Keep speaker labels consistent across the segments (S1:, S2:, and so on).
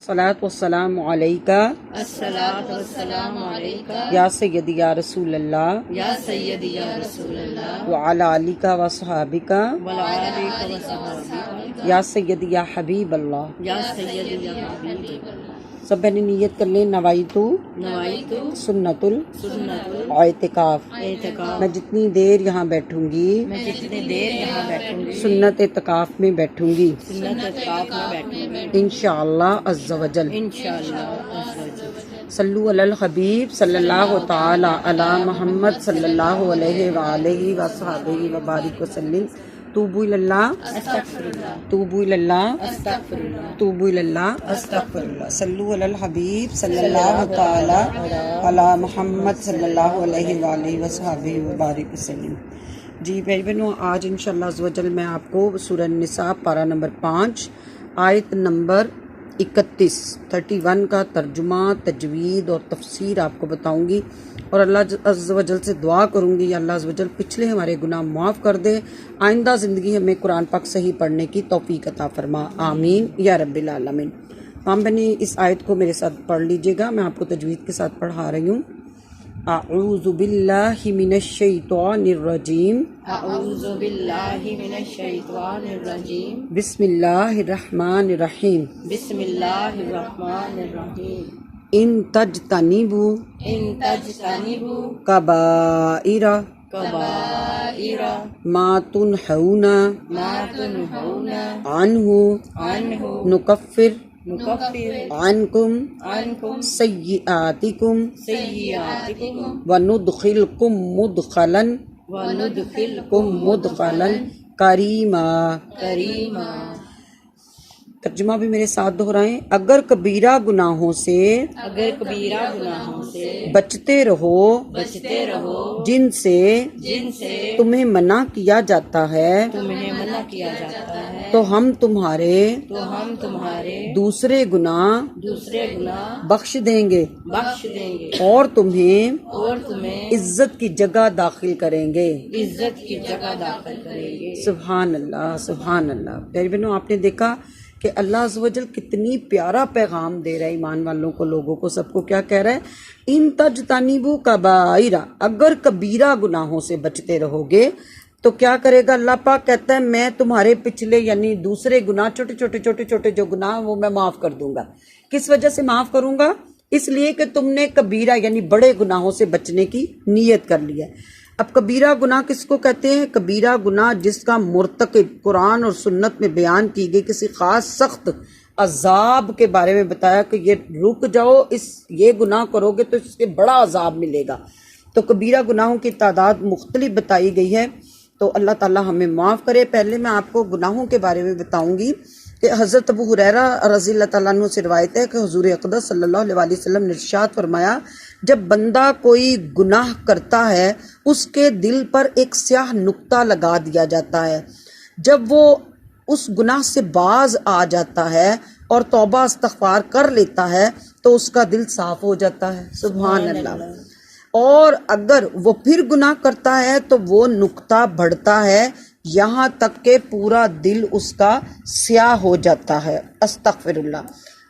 S1: الصلاۃ والسلام علیکہ
S2: الصلاۃ والسلام علیکہ
S1: یا سیدی یا رسول اللہ
S2: یا سیدی یا رسول اللہ
S1: وعلی آلک و صحابکہ
S2: وعلیک وصحبہ
S1: یا سیدی یا حبیب اللہ۔
S2: یا سیدی یا حبیب
S1: سب بہنیں نیت کر لیں، نوائتو
S2: نوائت
S1: سنت
S2: سنت
S1: الاعتکاف۔
S2: اعتکاف،
S1: میں جتنی دیر یہاں بیٹھوں گی
S2: میں جتنی دیر یہاں بیٹھوں گی
S1: سنت اعتکاف میں بیٹھوں گی
S2: سنت اعتکاف میں بیٹھوں گی
S1: انشاءاللہ عز وجل۔
S2: انشاءاللہ عز و جل۔
S1: صلو علی الحبیب صلی اللہ تعالی علی محمد صلی اللہ علیہ وآلہ وصحبہ وبارک وسلم۔ توبوا الی اللہ،
S2: استغفر اللہ،
S1: توبوا الی اللہ،
S2: استغفر اللہ،
S1: توبوا الی اللہ، استغفر اللہ۔ صلو علی الحبیب صلی اللہ تعالی علی محمد صلی اللہ علیہ وآلہ وصحبہ وبارک وسلم۔ جی بھائی بہنوں، آج انشاءاللہ عز و جل میں آپ کو سورہ النساء پارہ نمبر 5 آیت نمبر 31 کا ترجمہ، تجوید اور تفسیر آپ کو بتاؤں گی، اور اللہ عز و جل سے دعا کروں گی یا اللہ عز و جل پچھلے ہمارے گناہ معاف کر دے، آئندہ زندگی ہمیں قرآن پاک صحیح پڑھنے کی توفیق عطا فرما، آمین یا رب العالمین۔ ہم بنی اس آیت کو میرے ساتھ پڑھ لیجئے گا، میں آپ کو تجوید کے ساتھ پڑھا رہی ہوں۔ اعوذ باللہ من الشیطان الرجیم،
S2: اعوذ باللہ من الشیطان الرجیم،
S1: بسم اللہ الرحمن الرحیم۔
S2: بسم اللہ الرحمن الرحیم۔
S1: ان تجتنبوا
S2: ان تجتنبوا
S1: کبائر
S2: کبائر
S1: ما تنہون
S2: ما تنہون
S1: عنہ
S2: عنہ
S1: نکفر
S2: نکفر
S1: عنکم
S2: عنکم
S1: سیئاتکم
S2: سیئاتکم
S1: وندخلکم مدخلا
S2: وندخلکم
S1: مدخلا کریما۔
S2: کریما۔
S1: ترجمہ بھی میرے ساتھ دہرائیں۔ اگر کبیرہ گناہوں سے
S2: اگر کبیرہ گناہوں سے
S1: بچتے رہو
S2: بچتے رہو
S1: جن سے
S2: جن سے
S1: تمہیں منع کیا جاتا ہے
S2: تمہیں منع کیا جاتا ہے
S1: تو ہم تمہارے
S2: تمہارے
S1: دوسرے گناہ
S2: دوسرے گناہ
S1: بخش دیں گے
S2: بخش دیں گے
S1: اور تمہیں
S2: اور تمہیں
S1: عزت کی جگہ داخل کریں گے۔
S2: عزت کی جگہ داخل کریں گے۔
S1: سبحان اللہ، سبحان اللہ۔ پیارے بہنوں، آپ نے دیکھا کہ اللہ عز و جل کتنی پیارا پیغام دے رہا ہے ایمان والوں کو، لوگوں کو، سب کو۔ کیا کہہ رہا ہے؟ ان تجتنبوا کبائر، اگر کبیرہ گناہوں سے بچتے رہو گے تو کیا کرے گا اللہ پاک؟ کہتا ہے میں تمہارے پچھلے یعنی دوسرے گناہ، چھوٹے جو گناہ وہ میں معاف کر دوں گا۔ کس وجہ سے معاف کروں گا؟ اس لیے کہ تم نے کبیرہ یعنی بڑے گناہوں سے بچنے کی نیت کر لی ہے۔ اب کبیرہ گناہ کس کو کہتے ہیں؟ کبیرہ گناہ جس کا مرتکب قرآن اور سنت میں بیان کی گئی کسی خاص سخت عذاب کے بارے میں بتایا کہ یہ رک جاؤ، یہ گناہ کرو گے تو اس کے بڑا عذاب ملے گا۔ تو کبیرہ گناہوں کی تعداد مختلف بتائی گئی ہے، تو اللہ تعالی ہمیں معاف کرے۔ پہلے میں آپ کو گناہوں کے بارے میں بتاؤں گی کہ حضرت ابو ہریرہ رضی اللہ تعالیٰ عنہ سے روایت ہے کہ حضور اقدس صلی اللہ علیہ وآلہ وسلم نے ارشاد فرمایا، جب بندہ کوئی گناہ کرتا ہے اس کے دل پر ایک سیاہ نقطہ لگا دیا جاتا ہے، جب وہ اس گناہ سے باز آ جاتا ہے اور توبہ استغفار کر لیتا ہے تو اس کا دل صاف ہو جاتا ہے۔ سبحان اللہ۔ اور اگر وہ پھر گناہ کرتا ہے تو وہ نقطہ بڑھتا ہے یہاں تک کہ پورا دل اس کا سیاہ ہو جاتا ہے۔ استغفر اللہ۔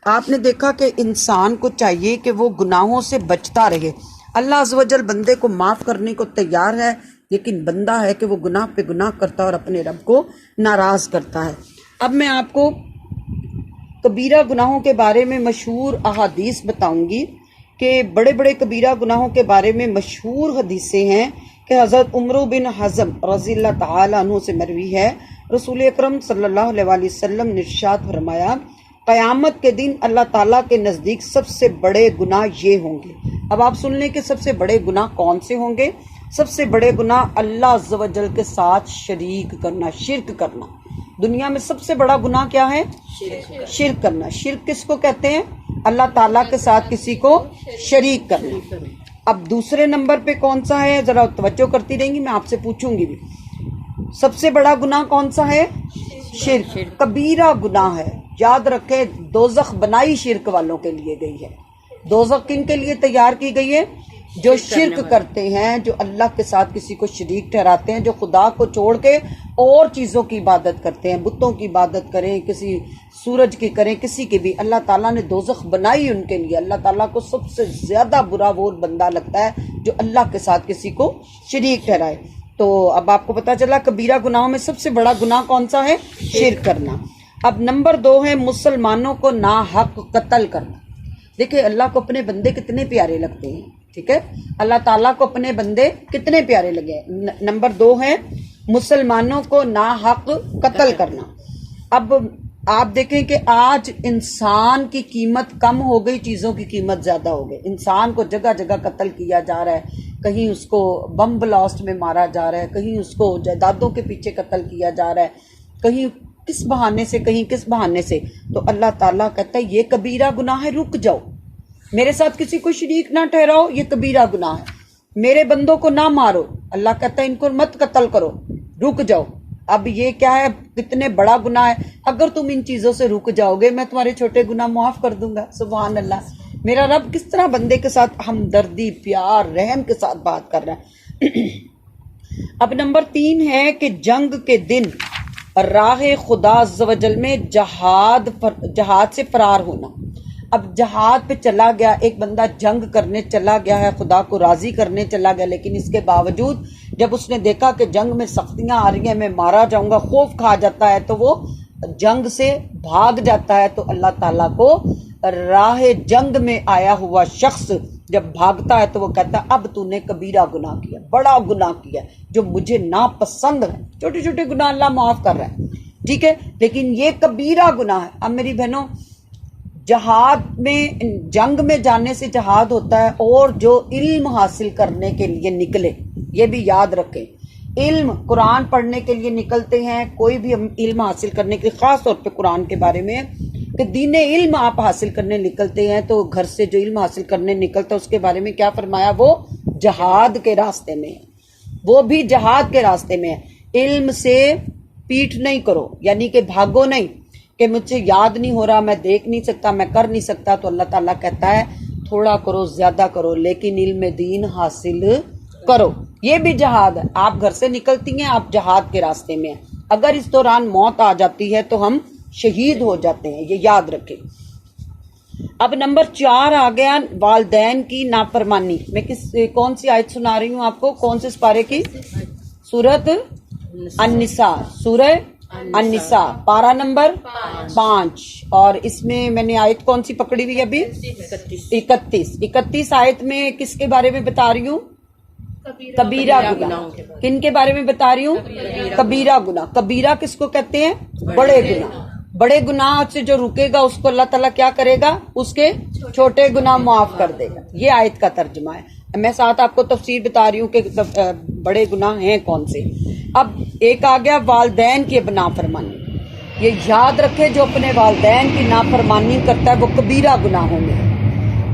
S1: آپ نے دیکھا کہ انسان کو چاہیے کہ وہ گناہوں سے بچتا رہے۔ اللہ عز و جل بندے کو معاف کرنے کو تیار ہے، لیکن بندہ ہے کہ وہ گناہ پہ گناہ کرتا ہے اور اپنے رب کو ناراض کرتا ہے۔ اب میں آپ کو کبیرہ گناہوں کے بارے میں مشہور احادیث بتاؤں گی کہ بڑے بڑے کبیرہ گناہوں کے بارے میں مشہور حدیثیں ہیں کہ حضرت عمر بن حزم رضی اللہ تعالیٰ عنہ سے مروی ہے، رسول اکرم صلی اللہ علیہ وآلہ وسلم نے ارشاد فرمایا، قیامت کے دن اللہ تعالیٰ کے نزدیک سب سے بڑے گناہ یہ ہوں گے۔ اب آپ سن لیں کہ سب سے بڑے گناہ کون سے ہوں گے؟ سب سے بڑے گناہ اللہ عز و جل کے ساتھ شریک کرنا، شرک کرنا۔ دنیا میں سب سے بڑا گناہ کیا ہے؟ شرک کرنا۔ شرک کس کو کہتے ہیں؟ اللہ تعالیٰ کے ساتھ کسی کو شریک کرنا۔ اب دوسرے نمبر پہ کون سا ہے؟ ذرا توجہ کرتی رہیں گی، میں آپ سے پوچھوں گی بھی۔ سب سے بڑا گناہ کون سا ہے؟ شرک۔ کبیرہ گناہ ہے، یاد رکھیں، دوزخ بنائی شرک والوں کے لیے گئی ہے۔ دوزخ کن کے لیے تیار کی گئی ہے؟ جو شرک کرتے ہیں، جو اللہ کے ساتھ کسی کو شریک ٹھہراتے ہیں، جو خدا کو چھوڑ کے اور چیزوں کی عبادت کرتے ہیں، بتوں کی عبادت کریں، کسی سورج کی کریں، کسی کی بھی، اللہ تعالیٰ نے دوزخ بنائی ان کے لیے۔ اللہ تعالیٰ کو سب سے زیادہ برا وہ بندہ لگتا ہے جو اللہ کے ساتھ کسی کو شریک ٹھہرائے۔ تو اب آپ کو پتہ چلا کبیرہ گناہوں میں سب سے بڑا گناہ کون سا ہے؟ شرک کرنا۔ اب نمبر 2 ہے مسلمانوں کو ناحق قتل کرنا۔ دیکھیں اللہ کو اپنے بندے کتنے پیارے لگتے ہیں، ٹھیک ہے، اللہ تعالیٰ کو اپنے بندے کتنے پیارے لگے۔ نمبر 2 ہے مسلمانوں کو ناحق قتل کرنا۔ اب آپ دیکھیں کہ آج انسان کی قیمت کم ہو گئی، چیزوں کی قیمت زیادہ ہو گئی۔ انسان کو جگہ جگہ قتل کیا جا رہا ہے، کہیں اس کو بم بلاسٹ میں مارا جا رہا ہے، کہیں اس کو جائیدادوں کے پیچھے قتل کیا جا رہا ہے، کہیں کس بہانے سے، کہیں کس بہانے سے۔ تو اللہ تعالیٰ کہتا ہے یہ کبیرہ گناہ ہے، رک جاؤ، میرے ساتھ کسی کو شریک نہ ٹھہراؤ، یہ کبیرہ گناہ ہے، میرے بندوں کو نہ مارو۔ اللہ کہتا ہے ان کو مت قتل کرو، رک جاؤ۔ اب یہ کیا ہے، کتنے بڑا گناہ ہے۔ اگر تم ان چیزوں سے رک جاؤ گے میں تمہارے چھوٹے گناہ معاف کر دوں گا۔ سبحان اللہ، میرا رب کس طرح بندے کے ساتھ ہمدردی، پیار، رحم کے ساتھ بات کر رہا ہے۔ اب نمبر 3 ہے کہ جنگ کے دن راہ خدا عز و جل میں جہاد سے فرار ہونا۔ اب جہاد پہ چلا گیا ایک بندہ، جنگ کرنے چلا گیا ہے، خدا کو راضی کرنے چلا گیا، لیکن اس کے باوجود جب اس نے دیکھا کہ جنگ میں سختیاں آ رہی ہیں، میں مارا جاؤں گا، خوف کھا جاتا ہے، تو وہ جنگ سے بھاگ جاتا ہے۔ تو اللہ تعالیٰ کو راہ جنگ میں آیا ہوا شخص جب بھاگتا ہے تو وہ کہتا ہے اب تو نے کبیرہ گناہ کیا، بڑا گناہ کیا جو مجھے ناپسند ہے۔ چھوٹے چھوٹے گناہ اللہ معاف کر رہا ہے، ٹھیک ہے، لیکن یہ کبیرہ گناہ ہے۔ اب میری بہنوں، جہاد میں، جنگ میں جانے سے جہاد ہوتا ہے، اور جو علم حاصل کرنے کے لیے نکلے، یہ بھی یاد رکھیں، علم قرآن پڑھنے کے لیے نکلتے ہیں، کوئی بھی ہم علم حاصل کرنے کے، خاص طور پہ قرآن کے بارے میں کہ دین علم آپ حاصل کرنے نکلتے ہیں، تو گھر سے جو علم حاصل کرنے نکلتا ہے اس کے بارے میں کیا فرمایا؟ وہ جہاد کے راستے میں ہے، وہ بھی جہاد کے راستے میں ہے۔ علم سے پیٹھ نہیں کرو، یعنی کہ بھاگو نہیں کہ مجھ سے یاد نہیں ہو رہا، میں دیکھ نہیں سکتا، میں کر نہیں سکتا۔ تو اللہ تعالیٰ کہتا ہے تھوڑا کرو، زیادہ کرو، لیکن علم دین حاصل کرو، یہ بھی جہاد ہے۔ آپ گھر سے نکلتی ہیں، آپ جہاد کے راستے میں ہیں، اگر اس دوران موت آ جاتی ہے تو ہم شہید ہو جاتے ہیں، یہ یاد رکھیں۔ اب نمبر 4 آ گیا والدین کی نافرمانی۔ میں کون سی آیت سنا رہی ہوں آپ کو، کون سے سپارے کی؟ سورۃ النساء، سورہ النساء، پارہ نمبر 5، اور اس میں نے آیت کون سی پکڑی ہوئی ابھی؟ 31 آیت میں کس کے بارے میں بتا رہی ہوں؟ کبیرہ گناہ۔ کن کے بارے میں بتا رہی ہوں؟ کبیرہ گناہ۔ کبیرہ کس کو کہتے ہیں؟ بڑے گناہ۔ بڑے گناہ سے جو رکے گا اس کو اللہ تعالیٰ کیا کرے گا؟ اس کے چھوٹے گناہ معاف کر دے گا۔ یہ آیت کا ترجمہ ہے، میں ساتھ آپ کو تفسیر بتا رہی ہوں کہ بڑے گناہ ہیں کون سے۔ اب ایک آ گیا والدین کی نافرمانی۔ یہ یاد رکھے جو اپنے والدین کی نافرمانی کرتا ہے وہ کبیرہ گناہوں میں ہے،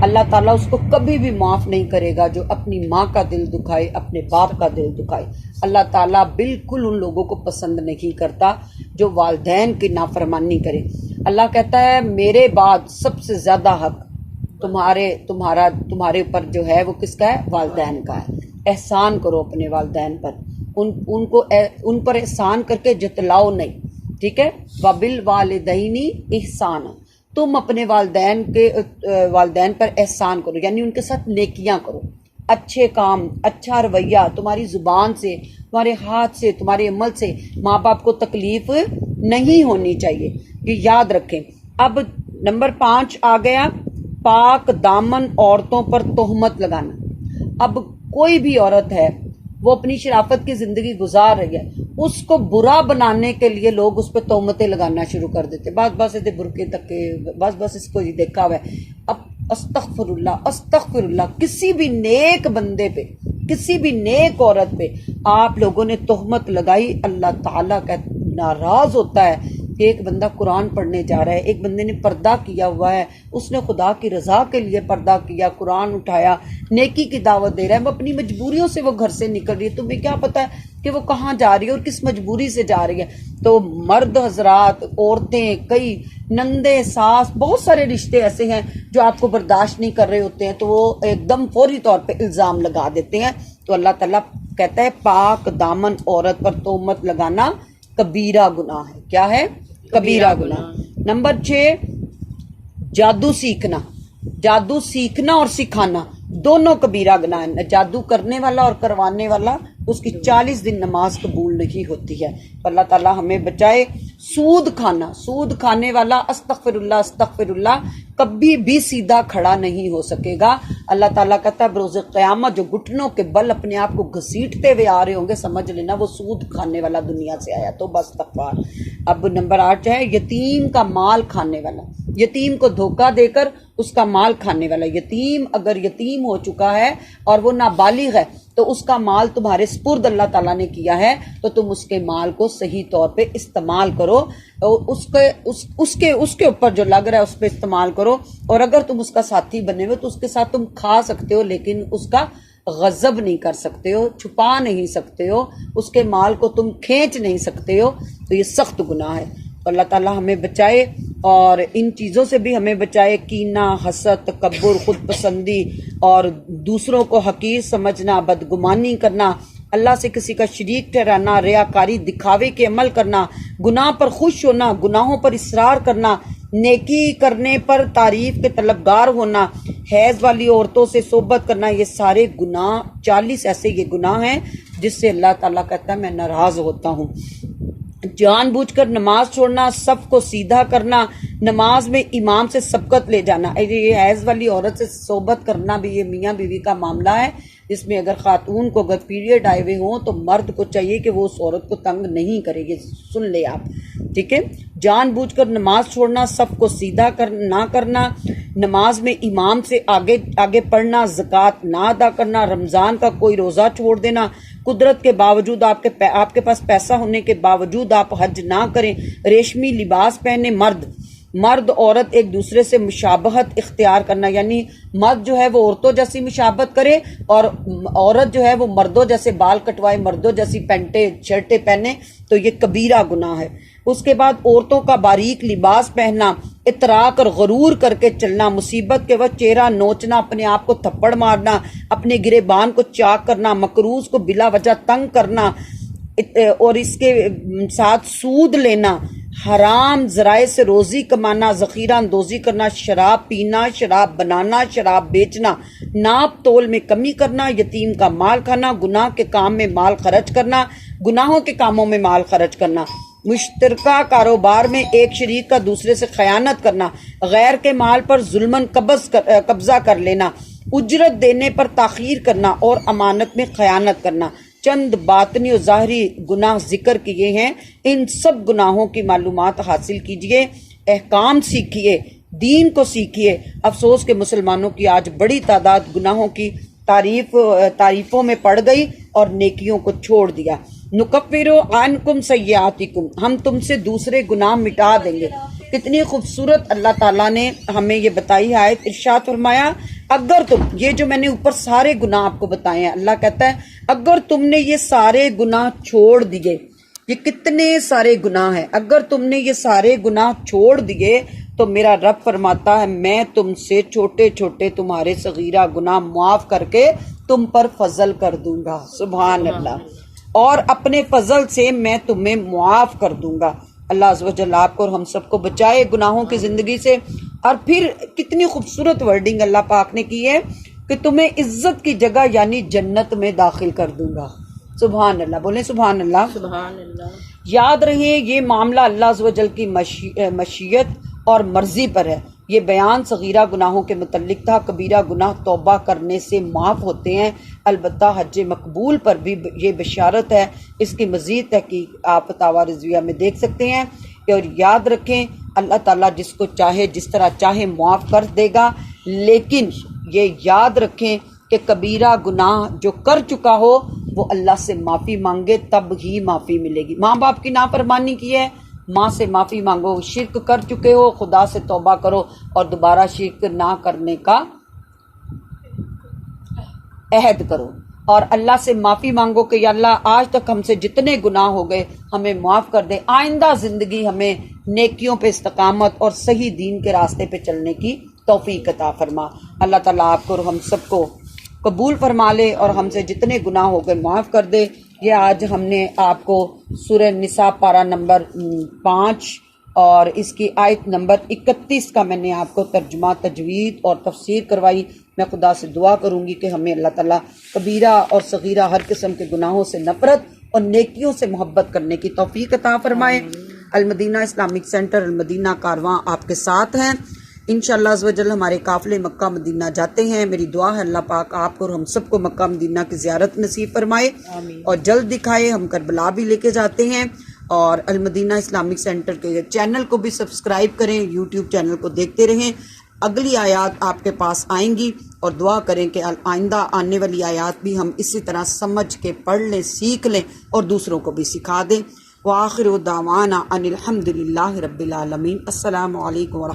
S1: اللہ تعالیٰ اس کو کبھی بھی معاف نہیں کرے گا جو اپنی ماں کا دل دکھائے، اپنے باپ کا دل دکھائے۔ اللہ تعالیٰ بالکل ان لوگوں کو پسند نہیں کرتا جو والدین کی نافرمانی کرے۔ اللہ کہتا ہے میرے بعد سب سے زیادہ حق تمہارے اوپر جو ہے وہ کس کا ہے؟ والدین کا ہے۔ احسان کرو اپنے والدین پر، ان پر احسان کر کے جتلاؤ نہیں، ٹھیک ہے؟ وَبِالْوَالِدَيْنِ احسان، تم اپنے والدین پر احسان کرو، یعنی ان کے ساتھ نیکیاں کرو، اچھے کام، اچھا رویہ، تمہاری زبان سے، تمہارے ہاتھ سے، تمہارے عمل سے ماں باپ کو تکلیف نہیں ہونی چاہیے، یہ یاد رکھیں۔ اب نمبر 5 آ گیا پاک دامن عورتوں پر تہمت لگانا۔ اب کوئی بھی عورت ہے وہ اپنی شرافت کی زندگی گزار رہی ہے، اس کو برا بنانے کے لیے لوگ اس پہ تہمتیں لگانا شروع کر دیتے، بس ایسے برقعے تک کے، بس اس کو یہ دیکھا ہوا ہے۔ اب استغفر اللہ، کسی بھی نیک بندے پہ، کسی بھی نیک عورت پہ آپ لوگوں نے تہمت لگائی، اللہ تعالیٰ کا ناراض ہوتا ہے کہ ایک بندہ قرآن پڑھنے جا رہا ہے، ایک بندے نے پردہ کیا ہوا ہے، اس نے خدا کی رضا کے لیے پردہ کیا، قرآن اٹھایا، نیکی کی دعوت دے رہا ہے، وہ اپنی مجبوریوں سے وہ گھر سے نکل رہی ہے، تمہیں کیا پتہ ہے کہ وہ کہاں جا رہی ہے اور کس مجبوری سے جا رہی ہے۔ تو مرد حضرات، عورتیں، کئی نندے، ساس، بہت سارے رشتے ایسے ہیں جو آپ کو برداشت نہیں کر رہے ہوتے ہیں، تو وہ ایک دم فوری طور پہ الزام لگا دیتے ہیں۔ تو اللہ تعالیٰ کہتا ہے پاک دامن عورت پر تہمت لگانا کبیرہ گناہ ہے۔ کیا ہے؟ کبیرہ گناہ۔ نمبر 6، جادو سیکھنا۔ جادو سیکھنا اور سکھانا دونوں کبیرہ گناہ ہے۔ جادو کرنے والا اور کروانے والا، اس کی 40 دن نماز قبول نہیں ہوتی ہے۔ اللہ تعالیٰ ہمیں بچائے۔ سود کھانا، سود کھانے والا استغفر اللہ کبھی بھی سیدھا کھڑا نہیں ہو سکے گا۔ اللہ تعالیٰ کہتا ہے بروز قیامت جو گھٹنوں کے بل اپنے آپ کو گھسیٹتے ہوئے آ رہے ہوں گے، سمجھ لینا وہ سود کھانے والا دنیا سے آیا۔ تو بس استغفار۔ اب نمبر 8 ہے یتیم کا مال کھانے والا، یتیم کو دھوکہ دے کر اس کا مال کھانے والا۔ یتیم اگر یتیم ہو چکا ہے اور وہ نابالغ ہے تو اس کا مال تمہارے سپرد اللہ تعالیٰ نے کیا ہے، تو تم اس کے مال کو صحیح طور پہ استعمال کرو، اس کے اوپر جو لگ رہا ہے اس پہ استعمال کرو۔ اور اگر تم اس کا ساتھی بنے ہوئے تو اس کے ساتھ تم کھا سکتے ہو، لیکن اس کا غضب نہیں کر سکتے ہو، چھپا نہیں سکتے ہو، اس کے مال کو تم کھینچ نہیں سکتے ہو، تو یہ سخت گناہ ہے۔ تو اللہ تعالیٰ ہمیں بچائے اور ان چیزوں سے بھی ہمیں بچائے، کینہ، حسد، تکبر، خود پسندی اور دوسروں کو حقیر سمجھنا، بدگمانی کرنا، اللہ سے کسی کا شریک ٹھہرانا، ریاکاری، دکھاوے کے عمل کرنا، گناہ پر خوش ہونا، گناہوں پر اصرار کرنا، نیکی کرنے پر تعریف کے طلبگار ہونا، حیض والی عورتوں سے صحبت کرنا، یہ سارے گناہ 40 ایسے یہ گناہ ہیں جس سے اللہ تعالیٰ کہتا ہے میں ناراض ہوتا ہوں۔ جان بوجھ کر نماز چھوڑنا، صف کو سیدھا کرنا، نماز میں امام سے سبقت لے جانا، یہ حیض والی عورت سے صحبت کرنا بھی یہ میاں بیوی کا معاملہ ہے، جس میں اگر خاتون کو اگر پیریڈ آئے ہوئے ہوں تو مرد کو چاہیے کہ وہ اس عورت کو تنگ نہیں کرے، یہ سن لے آپ، ٹھیک ہے۔ جان بوجھ کر نماز چھوڑنا، صف کو سیدھا نہ کرنا، نماز میں امام سے آگے پڑھنا، زکوٰۃ نہ ادا کرنا، رمضان کا کوئی روزہ چھوڑ دینا، قدرت کے باوجود آپ کے پاس پیسہ ہونے کے باوجود آپ حج نہ کریں، ریشمی لباس پہنے مرد عورت ایک دوسرے سے مشابہت اختیار کرنا، یعنی مرد جو ہے وہ عورتوں جیسی مشابہت کرے اور عورت جو ہے وہ مردوں جیسے بال کٹوائے، مردوں جیسی پینٹیں شرٹیں پہنے، تو یہ کبیرہ گناہ ہے۔ اس کے بعد عورتوں کا باریک لباس پہننا، اطراق اور غرور کر کے چلنا، مصیبت کے وقت چہرہ نوچنا، اپنے آپ کو تھپڑ مارنا، اپنے گریبان کو چاک کرنا، مکروز کو بلا وجہ تنگ کرنا اور اس کے ساتھ سود لینا، حرام ذرائع سے روزی کمانا، ذخیرہ اندوزی کرنا، شراب پینا، شراب بنانا، شراب بیچنا، ناپ تول میں کمی کرنا، یتیم کا مال کھانا، گناہ کے کام میں مال خرچ کرنا، گناہوں کے کاموں میں مال خرچ کرنا، مشترکہ کاروبار میں ایک شریک کا دوسرے سے خیانت کرنا، غیر کے مال پر ظلماً قبضہ کر لینا، اجرت دینے پر تاخیر کرنا اور امانت میں خیانت کرنا۔ چند باطنی اور ظاہری گناہ ذکر کیے ہیں، ان سب گناہوں کی معلومات حاصل کیجئے، احکام سیکھیے، دین کو سیکھیے۔ افسوس کہ مسلمانوں کی آج بڑی تعداد گناہوں کی تعریفوں میں پڑ گئی اور نیکیوں کو چھوڑ دیا۔ نکفر عنکم سیئاتکم، ہم تم سے دوسرے گناہ مٹا دیں گے۔ کتنی خوبصورت اللہ تعالیٰ نے ہمیں یہ بتائی ہے، ارشاد فرمایا اگر تم، یہ جو میں نے اوپر سارے گناہ آپ کو بتائے ہیں، اللہ کہتا ہے اگر تم نے یہ سارے گناہ چھوڑ دیے، یہ کتنے سارے گناہ ہیں، اگر تم نے یہ سارے گناہ چھوڑ دیے تو میرا رب فرماتا ہے میں تم سے چھوٹے چھوٹے تمہارے صغیرہ گناہ معاف کر کے تم پر فضل کر دوں گا، سبحان اللہ، اور اپنے فضل سے میں تمہیں معاف کر دوں گا۔ اللہ عز و جل آپ کو اور ہم سب کو بچائے گناہوں کی زندگی سے۔ اور پھر کتنی خوبصورت ورڈنگ اللہ پاک نے کی ہے کہ تمہیں عزت کی جگہ یعنی جنت میں داخل کر دوں گا، سبحان اللہ، بولیں سبحان اللہ۔
S2: سبحان اللہ۔
S1: یاد رہے یہ معاملہ اللہ عز و جل کی مشیت اور مرضی پر ہے۔ یہ بیان صغیرہ گناہوں کے متعلق تھا، کبیرہ گناہ توبہ کرنے سے معاف ہوتے ہیں، البتہ حج مقبول پر بھی یہ بشارت ہے۔ اس کی مزید تحقیق آپ فتاوی رضویہ میں دیکھ سکتے ہیں۔ اور یاد رکھیں اللہ تعالیٰ جس کو چاہے جس طرح چاہے معاف کر دے گا، لیکن یہ یاد رکھیں کہ کبیرہ گناہ جو کر چکا ہو وہ اللہ سے معافی مانگے، تب ہی معافی ملے گی۔ ماں باپ کی نافرمانی کی ہے ماں سے معافی مانگو، شرک کر چکے ہو خدا سے توبہ کرو اور دوبارہ شرک نہ کرنے کا عہد کرو، اور اللہ سے معافی مانگو کہ یا اللہ آج تک ہم سے جتنے گناہ ہو گئے ہمیں معاف کر دے، آئندہ زندگی ہمیں نیکیوں پہ استقامت اور صحیح دین کے راستے پہ چلنے کی توفیق عطا فرما۔ اللہ تعالیٰ آپ کو اور ہم سب کو قبول فرما لے اور ہم سے جتنے گناہ ہو گئے معاف کر دے۔ یہ آج ہم نے آپ کو سورہ نساء پارہ نمبر 5 اور اس کی آیت نمبر 31 کا میں نے آپ کو ترجمہ، تجوید اور تفسیر کروائی۔ میں خدا سے دعا کروں گی کہ ہمیں اللہ تعالیٰ کبیرہ اور صغیرہ ہر قسم کے گناہوں سے نفرت اور نیکیوں سے محبت کرنے کی توفیق عطا فرمائے۔ المدینہ اسلامک سینٹر المدینہ کارواں آپ کے ساتھ ہیں۔ انشاءاللہ عز و جل ہمارے قافلے مکہ مدینہ جاتے ہیں۔ میری دعا ہے اللہ پاک آپ کو اور ہم سب کو مکہ مدینہ کی زیارت نصیب فرمائے اور جلد دکھائے۔ ہم کربلا بھی لے کے جاتے ہیں، اور المدینہ اسلامک سینٹر کے چینل کو بھی سبسکرائب کریں، یوٹیوب چینل کو دیکھتے رہیں۔ اگلی آیات آپ کے پاس آئیں گی، اور دعا کریں کہ آئندہ آنے والی آیات بھی ہم اسی طرح سمجھ کے پڑھ لیں، سیکھ لیں اور دوسروں کو بھی سکھا دیں۔ وآخر دعوانا ان الحمد للہ رب العالمین۔ السلام علیکم ورحمۃ اللہ۔